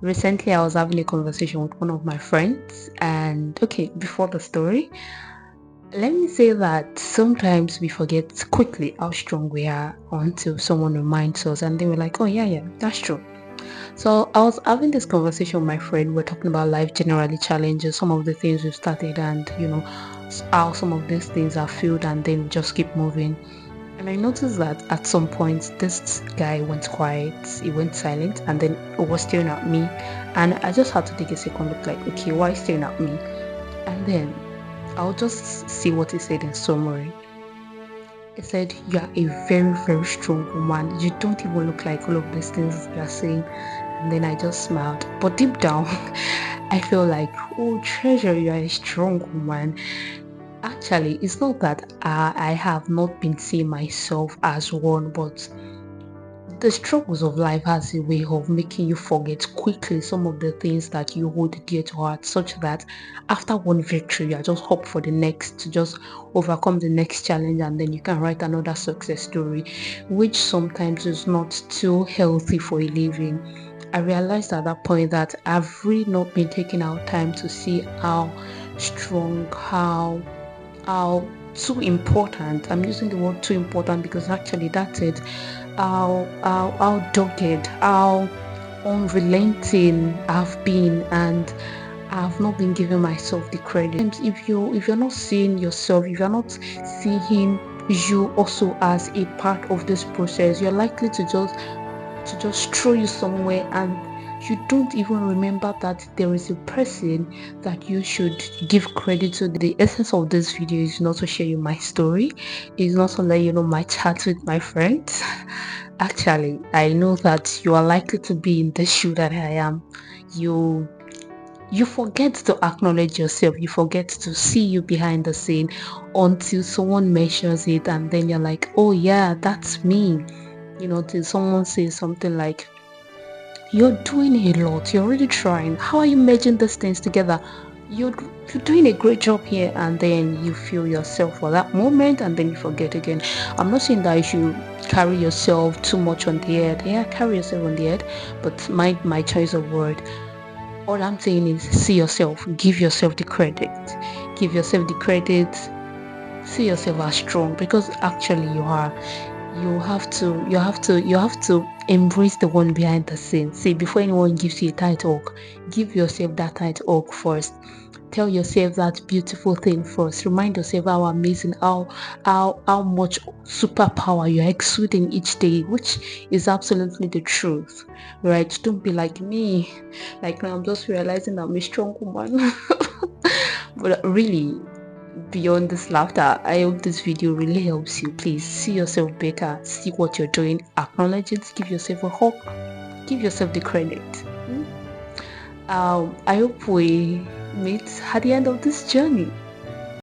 Recently, I was having a conversation with one of my friends, and okay, before the story, let me say that sometimes we forget quickly how strong we are until someone reminds us, and they were like, "Oh, yeah, yeah, that's true." So, I was having this conversation with my friend. We're talking about life generally challenges, some of the things we've started, and how some of these things are filled, and then we just keep moving. And I noticed that at some point, this guy went quiet, he went silent, and then he was staring at me. And I just had to take a second look like, okay, why staring at me? And then I'll just see what he said in summary. He said, "You are a very, very strong woman. You don't even look like all of these things you are saying." And then I just smiled. But deep down, I feel like, oh, treasure, you are a strong woman. Actually, it's not that I have not been seeing myself as one, but the struggles of life has a way of making you forget quickly some of the things that you hold dear to heart, such that after one victory, you are just hope for the next to just overcome the next challenge, and then you can write another success story, which sometimes is not too healthy for a living. I realized at that point that I've really not been taking our time to see how strong, how too important. I'm using the word too important because actually that's it. How dogged, how unrelenting I've been, and I've not been giving myself the credit. If you're not seeing yourself, if you're not seeing you also as a part of this process, you're likely to just throw you somewhere, and you don't even remember that there is a person that you should give credit to. The essence of this video is not to share you my story, is not to let you know my chat with my friends. Actually, I know that you are likely to be in the shoe that I am. You you forget to acknowledge yourself, you forget to see you behind the scene until someone measures it, and then you're like, oh yeah, that's me. Till someone says something like, you're doing a lot. You're really trying. How are you merging these things together? You're you're doing a great job here, and then you feel yourself for that moment, and then you forget again. I'm not saying that you should carry yourself too much on the head. Yeah, carry yourself on the head, but mind my choice of word. All I'm saying is see yourself, give yourself the credit, give yourself the credit, see yourself as strong because actually you are. You have to embrace the one behind the scene. See, before anyone gives you a tight hug, give yourself that tight hug first. Tell yourself that beautiful thing first. Remind yourself how amazing, how much superpower you're exuding each day, which is absolutely the truth. Right? Don't be like me. Like now I'm just realizing I'm a strong woman. But really, beyond this laughter, I hope this video really helps you. Please see yourself better, see what you're doing, acknowledge it, give yourself a hug, give yourself the credit. I hope we meet at the end of this journey.